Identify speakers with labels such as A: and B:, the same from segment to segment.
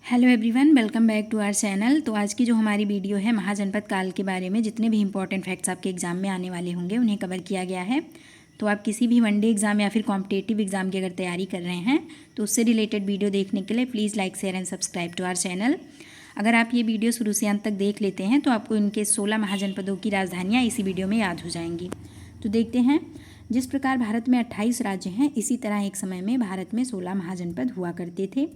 A: Hello everyone, welcome back to our channel. तो आज की जो हमारी वीडियो है महाजनपद काल के बारे में जितने भी इंपॉर्टेंट फैक्ट्स आपके एग्जाम में आने वाले होंगे उन्हें कवर किया गया है। तो आप किसी भी वनडे एग्जाम या फिर कॉम्पिटेटिव एग्जाम की अगर तैयारी कर रहे हैं तो उससे रिलेटेड वीडियो देखने के लिए please like share and subscribe to our channel. अगर आप ये वीडियो शुरू से अंत तक देख लेते हैं तो आपको इनके 16 महाजनपदों की राजधानियाँ इसी वीडियो में याद हो जाएंगी। तो देखते हैं, जिस प्रकार भारत में 28 राज्य हैं इसी तरह एक समय में भारत में 16 महाजनपद हुआ करते थे।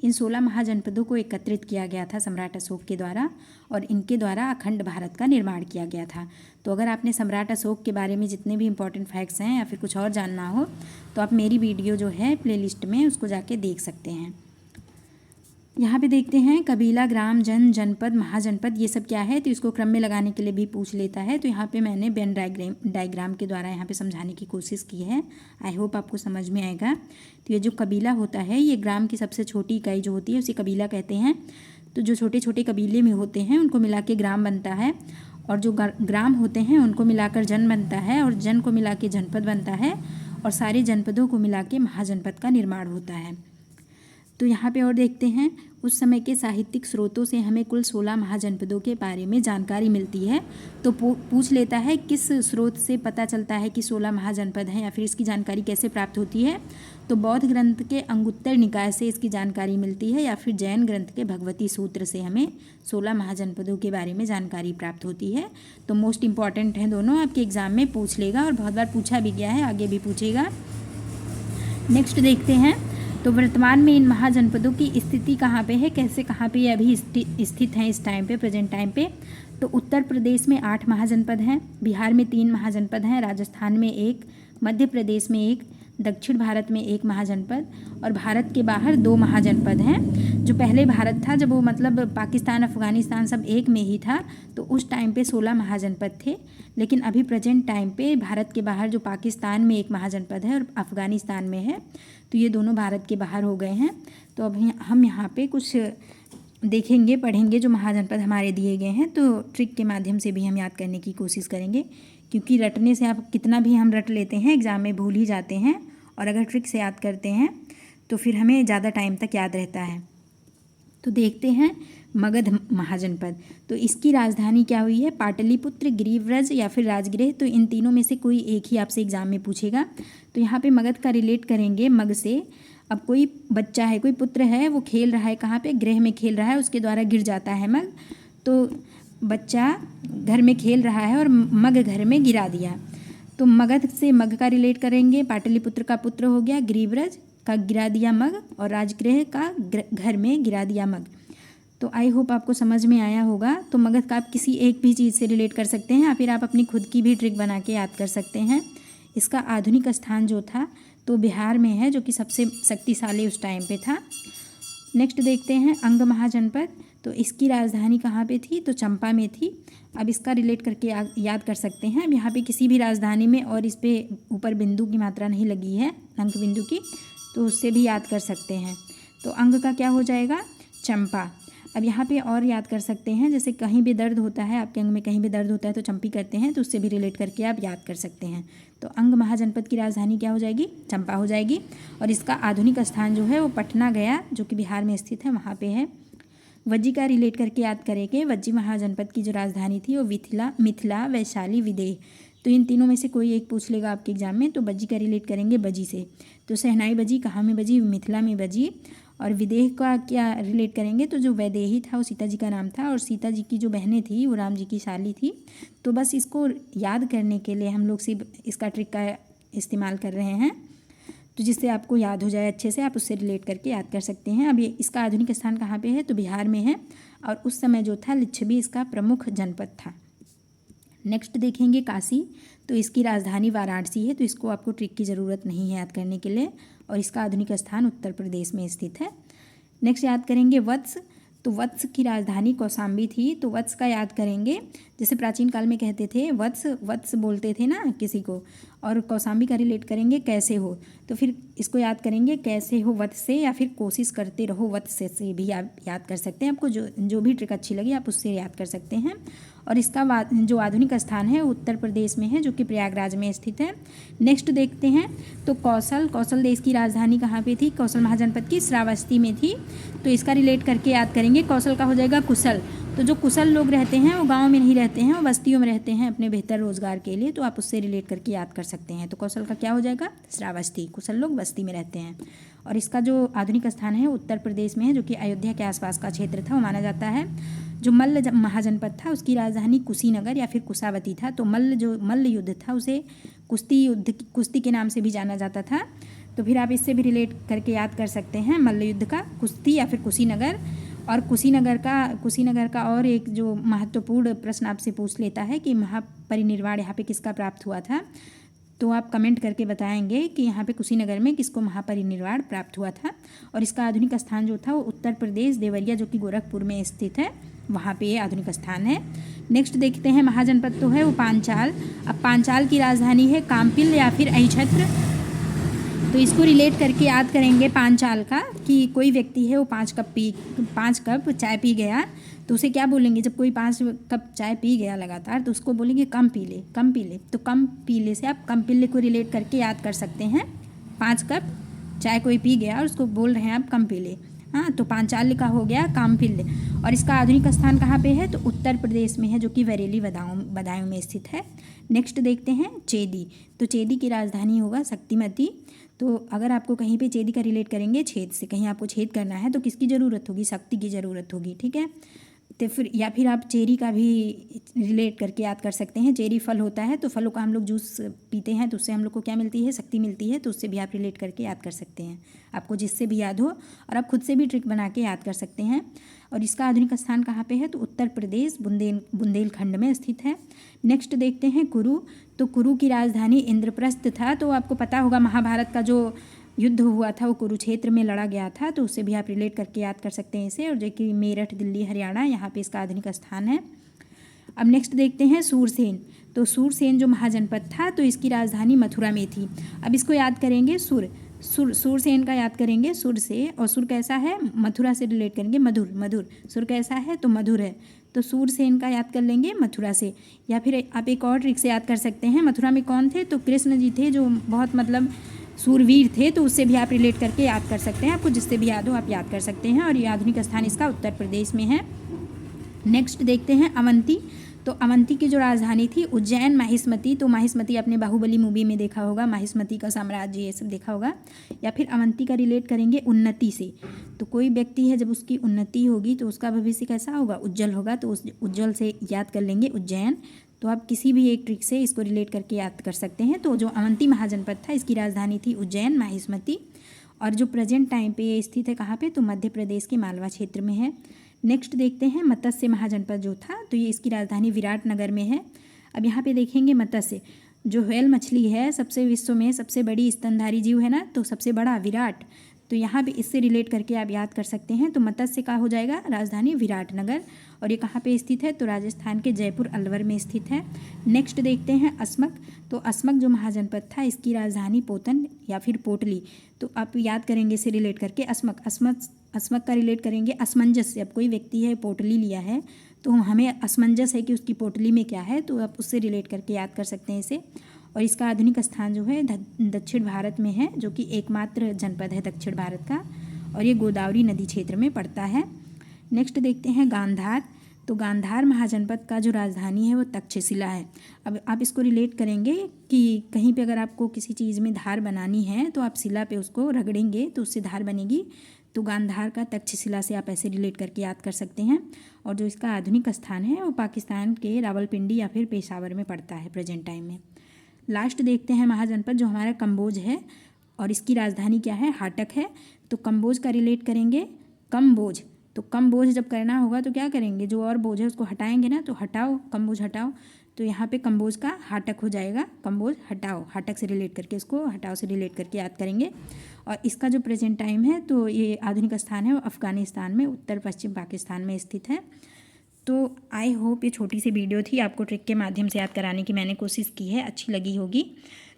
A: इन 16 महाजनपदों को एकत्रित किया गया था सम्राट अशोक के द्वारा और इनके द्वारा अखंड भारत का निर्माण किया गया था। तो अगर आपने सम्राट अशोक के बारे में जितने भी इंपॉर्टेंट फैक्ट्स हैं या फिर कुछ और जानना हो तो आप मेरी वीडियो जो है प्लेलिस्ट में उसको जाके देख सकते हैं। यहाँ पे देखते हैं कबीला, ग्राम, जनपद, महाजनपद ये सब क्या है, तो इसको क्रम में लगाने के लिए भी पूछ लेता है। तो यहाँ पे मैंने वेन डायग्राम के द्वारा यहाँ पे समझाने की कोशिश की है। आई होप आपको समझ में आएगा। तो ये जो कबीला होता है ये ग्राम की सबसे छोटी इकाई जो होती है उसे कबीला कहते हैं। तो जो छोटे छोटे कबीले में होते हैं उनको मिला के ग्राम बनता है और जो ग्राम होते हैं उनको मिलाकर जन बनता है और जन को मिला के जनपद बनता है और सारे जनपदों को मिला के महाजनपद का निर्माण होता है। तो यहाँ पे और देखते हैं, उस समय के साहित्यिक स्रोतों से हमें कुल 16 महाजनपदों के बारे में जानकारी मिलती है। तो पूछ लेता है किस स्रोत से पता चलता है कि 16 महाजनपद हैं या फिर इसकी जानकारी कैसे प्राप्त होती है। तो बौद्ध ग्रंथ के अंगुत्तर निकाय से इसकी जानकारी मिलती है या फिर जैन ग्रंथ के भगवती सूत्र से हमें 16 महाजनपदों के बारे में जानकारी प्राप्त होती है। तो मोस्ट इंपॉर्टेंट हैं दोनों, आपके एग्जाम में पूछ लेगा और बहुत बार पूछा भी गया है, आगे भी पूछेगा। नेक्स्ट देखते हैं, तो वर्तमान में इन महाजनपदों की स्थिति कहाँ पे है, कैसे कहाँ पे ये अभी स्थित हैं इस टाइम पे, प्रेजेंट टाइम पे। तो उत्तर प्रदेश में 8 महाजनपद हैं, बिहार में 3 महाजनपद हैं, राजस्थान में 1, मध्य प्रदेश में 1, दक्षिण भारत में 1 महाजनपद और भारत के बाहर 2 महाजनपद हैं। जो पहले भारत था जब वो मतलब पाकिस्तान अफ़गानिस्तान सब एक में ही था तो उस टाइम पे 16 महाजनपद थे, लेकिन अभी प्रेजेंट टाइम पे भारत के बाहर जो पाकिस्तान में 1 महाजनपद है और अफ़गानिस्तान में है तो ये दोनों भारत के बाहर हो गए हैं। तो अब हम यहाँ पे कुछ देखेंगे, पढ़ेंगे जो महाजनपद हमारे दिए गए हैं। तो ट्रिक के माध्यम से भी हम याद करने की कोशिश करेंगे, क्योंकि रटने से आप कितना भी हम रट लेते हैं एग्ज़ाम में भूल ही जाते हैं और अगर ट्रिक से याद करते हैं तो फिर हमें ज़्यादा टाइम तक याद रहता है। तो देखते हैं मगध महाजनपद, तो इसकी राजधानी क्या हुई है, पाटलिपुत्र, गिरिव्रज या फिर राजगृह। तो इन तीनों में से कोई एक ही आपसे एग्जाम में पूछेगा। तो यहाँ पे मगध का रिलेट करेंगे मग से। अब कोई बच्चा है, कोई पुत्र है, वो खेल रहा है कहाँ पे, गृह में खेल रहा है, उसके द्वारा गिर जाता है मग। तो बच्चा घर में खेल रहा है और मग घर में गिरा दिया। तो मगध से मग का रिलेट करेंगे, पाटलिपुत्र का पुत्र हो गया, गिरिव्रज का गिरा दिया मग और राजगृह का घर में गिरा दिया मग। तो आई होप आपको समझ में आया होगा। तो मगध का आप किसी एक भी चीज़ से रिलेट कर सकते हैं या फिर आप अपनी खुद की भी ट्रिक बना के याद कर सकते हैं। इसका आधुनिक स्थान जो था तो बिहार में है, जो कि सबसे शक्तिशाली उस टाइम पे था। नेक्स्ट देखते हैं अंग महाजनपद, तो इसकी राजधानी कहाँ पे थी, तो चंपा में थी। अब इसका रिलेट करके याद कर सकते हैं। अब यहाँ पे किसी भी राजधानी में और इस पे ऊपर बिंदु की मात्रा नहीं लगी है, अंक बिंदु की, तो उससे भी याद कर सकते हैं। तो अंग का क्या हो जाएगा, चंपा। अब यहाँ पे और याद कर सकते हैं, जैसे कहीं भी दर्द होता है, आपके अंग में कहीं भी दर्द होता है तो चंपी करते हैं, तो उससे भी रिलेट करके आप याद कर सकते हैं। तो अंग महाजनपद की राजधानी क्या हो जाएगी, चंपा हो जाएगी। और इसका आधुनिक स्थान जो है वो पटना गया, जो कि बिहार में स्थित है, वहाँ पे है। वज्जी का रिलेट करके याद करेंगे, वज्जी महाजनपद की जो राजधानी थी वो मिथिला, वैशाली, विदेह। तो इन तीनों में से कोई एक पूछ लेगा आपके एग्जाम में। तो वज्जी का रिलेट करेंगे बजी से। तो शहनाई बजी कहाँ में बजी, मिथिला में बजी। और विदेह का क्या रिलेट करेंगे, तो जो वैदेही था वो सीता जी का नाम था और सीता जी की जो बहनें थी वो राम जी की साली थी। तो बस इसको याद करने के लिए हम लोग सिर्फ इसका ट्रिक का इस्तेमाल कर रहे हैं, तो जिससे आपको याद हो जाए अच्छे से, आप उससे रिलेट करके याद कर सकते हैं। अब ये इसका आधुनिक स्थान कहाँ पे है, तो बिहार में है और उस समय जो था लिच्छवी इसका प्रमुख जनपद था। नेक्स्ट देखेंगे काशी, तो इसकी राजधानी वाराणसी है। तो इसको आपको ट्रिक की ज़रूरत नहीं है याद करने के लिए और इसका आधुनिक स्थान उत्तर प्रदेश में स्थित है। नेक्स्ट याद करेंगे वत्स, तो वत्स की राजधानी कौशाम्बी थी। तो वत्स का याद करेंगे, जैसे प्राचीन काल में कहते थे वत्स, वत्स बोलते थे ना किसी को, और कौशाम्बी का रिलेट करेंगे कैसे हो, तो फिर इसको याद करेंगे कैसे हो वत से, या फिर कोशिश करते रहो वत से भी आप याद कर सकते हैं। आपको जो भी ट्रिक अच्छी लगी आप उससे याद कर सकते हैं। और इसका जो आधुनिक स्थान है उत्तर प्रदेश में है, जो कि प्रयागराज में स्थित है। नेक्स्ट देखते हैं तो कौशल देश की राजधानी कहाँ पे थी? कौशल महाजनपद की श्रावस्ती में थी। तो इसका रिलेट करके याद करेंगे। कौशल का हो जाएगा कुशल। तो जो कुशल लोग रहते हैं वो गांव में नहीं रहते हैं, वो बस्तियों में रहते हैं अपने बेहतर रोजगार के लिए, तो आप उससे रिलेट करके याद कर सकते हैं। तो कौशल का क्या हो जाएगा? श्रावस्ती। कुशल लोग बस्ती में रहते हैं। और इसका जो आधुनिक स्थान है उत्तर प्रदेश में है, जो कि अयोध्या के आसपास का क्षेत्र था, वो माना जाता है। जो मल्ल महाजनपद था उसकी राजधानी कुशीनगर या फिर कुशावती था। तो मल्ल युद्ध था उसे कुश्ती के नाम से भी जाना जाता था। तो फिर आप इससे भी रिलेट करके याद कर सकते हैं मल्ल युद्ध का कुश्ती या फिर कुशीनगर। और कुशीनगर का और एक जो महत्वपूर्ण प्रश्न आपसे पूछ लेता है कि महापरिनिर्वाण यहाँ पे किसका प्राप्त हुआ था, तो आप कमेंट करके बताएंगे कि यहाँ पे कुशीनगर में किसको महापरिनिर्वाण प्राप्त हुआ था। और इसका आधुनिक स्थान जो था वो उत्तर प्रदेश देवरिया, जो कि गोरखपुर में स्थित है, वहाँ पे ये आधुनिक स्थान है। नेक्स्ट देखते हैं महाजनपद तो है वो पांचाल। अब पांचाल की राजधानी है काम्पिल या फिर अहिछत्र। तो इसको रिलेट करके याद करेंगे पांचाल का कि कोई व्यक्ति है वो 5 कप चाय पी गया, तो उसे क्या बोलेंगे? जब कोई 5 कप चाय पी गया लगातार तो उसको बोलेंगे कम पी ले। तो कम पी ले से आप कम पी ले को रिलेट करके याद कर सकते हैं। 5 कप चाय कोई पी गया और उसको बोल रहे हैं आप कम पी ले। हाँ, तो पांचाल का हो गया काम्पिल्य। और इसका आधुनिक स्थान कहाँ पे है? तो उत्तर प्रदेश में है, जो कि बरेली बदायूं में स्थित है। नेक्स्ट देखते हैं चेदी। तो चेदी की राजधानी होगा शक्तिमती। तो अगर आपको कहीं पे चेदी का रिलेट करेंगे छेद से, कहीं आपको छेद करना है तो किसकी ज़रूरत होगी? शक्ति की ज़रूरत होगी, ठीक है। तो फिर आप चेरी का भी रिलेट करके याद कर सकते हैं। चेरी फल होता है, तो फलों का हम लोग जूस पीते हैं तो उससे हम लोग को क्या मिलती है? शक्ति मिलती है। तो उससे भी आप रिलेट करके याद कर सकते हैं, आपको जिससे भी याद हो। और आप खुद से भी ट्रिक बना के याद कर सकते हैं। और इसका आधुनिक स्थान कहाँ पे है? तो उत्तर प्रदेश बुंदेलखंड में स्थित है। नेक्स्ट देखते हैं कुरु। तो कुरु की राजधानी इंद्रप्रस्थ था। तो आपको पता होगा महाभारत का जो युद्ध हुआ था वो कुरुक्षेत्र में लड़ा गया था, तो उससे भी आप रिलेट करके याद कर सकते हैं इसे। और जो कि मेरठ, दिल्ली, हरियाणा, यहाँ पे इसका आधुनिक स्थान है। अब नेक्स्ट देखते हैं सूरसेन। तो सूरसेन जो महाजनपद था तो इसकी राजधानी मथुरा में थी। अब इसको याद करेंगे सूरसेन का याद करेंगे सुर से। और सुर कैसा है? मथुरा से रिलेट करेंगे मधुर। सुर कैसा है? तो मधुर है। तो सूरसेन का याद कर लेंगे मथुरा से। या फिर आप एक और ट्रिक से याद कर सकते हैं। मथुरा में कौन थे? तो कृष्ण जी थे, जो बहुत मतलब सूरवीर थे, तो उससे भी आप रिलेट करके याद कर सकते हैं। आपको जिससे भी याद हो आप याद कर सकते हैं। और ये आधुनिक स्थान इसका उत्तर प्रदेश में है। नेक्स्ट देखते हैं अवंती। तो अवंती की जो राजधानी थी उज्जैन, माहिष्मती। तो माहिष्मती आपने बाहुबली मूवी में देखा होगा, माहिष्मती का साम्राज्य ये सब देखा होगा। या फिर अवंती का रिलेट करेंगे उन्नति से। तो कोई व्यक्ति है जब उसकी उन्नति होगी तो उसका भविष्य कैसा होगा? उज्जवल होगा। तो उस उज्जवल से याद कर लेंगे उज्जैन। तो आप किसी भी एक ट्रिक से इसको रिलेट करके याद कर सकते हैं। तो जो अवंती महाजनपद था इसकी राजधानी थी उज्जैन, माहिष्मती। और जो प्रेजेंट टाइम पे ये स्थित है कहाँ पे? तो मध्य प्रदेश के मालवा क्षेत्र में है। नेक्स्ट देखते हैं मत्स्य महाजनपद जो था, तो ये इसकी राजधानी विराटनगर में है। अब यहाँ पे देखेंगे मत्स्य, जो व्हेल मछली है सबसे विश्व में सबसे बड़ी स्तनधारी जीव है ना, तो सबसे बड़ा विराट। तो यहाँ पे इससे रिलेट करके आप याद कर सकते हैं। तो मत्स्य का हो जाएगा राजधानी विराटनगर। और ये कहाँ पे स्थित है? तो राजस्थान के जयपुर अलवर में स्थित है। नेक्स्ट देखते हैं अस्मक। तो अस्मक जो महाजनपद था इसकी राजधानी पोतन या फिर पोटली। तो आप याद करेंगे इसे रिलेट करके अस्मक का रिलेट करेंगे असमंजस से। अब कोई व्यक्ति है पोटली लिया है तो हमें असमंजस है कि उसकी पोटली में क्या है, तो आप उससे रिलेट करके याद कर सकते हैं इसे। और इसका आधुनिक स्थान जो है दक्षिण भारत में है, जो कि एकमात्र जनपद है दक्षिण भारत का। और ये गोदावरी नदी क्षेत्र में पड़ता है। नेक्स्ट देखते हैं गांधार। तो गांधार महाजनपद का जो राजधानी है वो तक्षशिला है। अब आप इसको रिलेट करेंगे कि कहीं पे अगर आपको किसी चीज़ में धार बनानी है तो आप शिला पे उसको रगड़ेंगे तो उससे धार बनेगी। तो गांधार का तक्षशिला से आप ऐसे रिलेट करके याद कर सकते हैं। और जो इसका आधुनिक स्थान है वो पाकिस्तान के रावलपिंडी या फिर पेशावर में पड़ता है प्रेजेंट टाइम में। लास्ट देखते हैं महाजनपद जो हमारा कम्बोज है, और इसकी राजधानी क्या है? हाटक है। तो कम्बोज का रिलेट करेंगे कम्बोज। तो कम्बोज जब करना होगा तो क्या करेंगे? जो और बोझ है उसको हटाएंगे ना, तो हटाओ, कम्बोज हटाओ। तो यहाँ पे कम्बोज का हाटक हो जाएगा, कम्बोज हटाओ। हाटक से रिलेट करके इसको हटाओ से रिलेट करके याद करेंगे। और इसका जो प्रेजेंट टाइम है तो ये आधुनिक स्थान है वो अफ़गानिस्तान में उत्तर पश्चिम पाकिस्तान में स्थित है। तो आई होप ये छोटी सी वीडियो थी, आपको ट्रिक के माध्यम से याद कराने की मैंने कोशिश की है, अच्छी लगी होगी।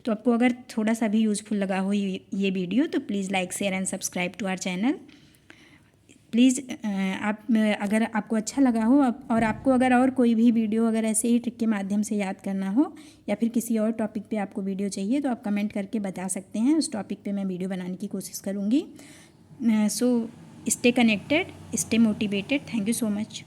A: तो आपको अगर थोड़ा सा भी यूज़फुल लगा हो ये वीडियो तो please like share and subscribe to our channel. Please आप अगर आपको अच्छा लगा हो और आपको अगर और कोई भी वीडियो अगर ऐसे ही ट्रिक के माध्यम से याद करना हो या फिर किसी और टॉपिक पे आपको वीडियो चाहिए तो आप कमेंट करके बता सकते हैं, उस टॉपिक पे मैं वीडियो बनाने की कोशिश करूँगी। So stay connected, stay motivated. Thank you so much.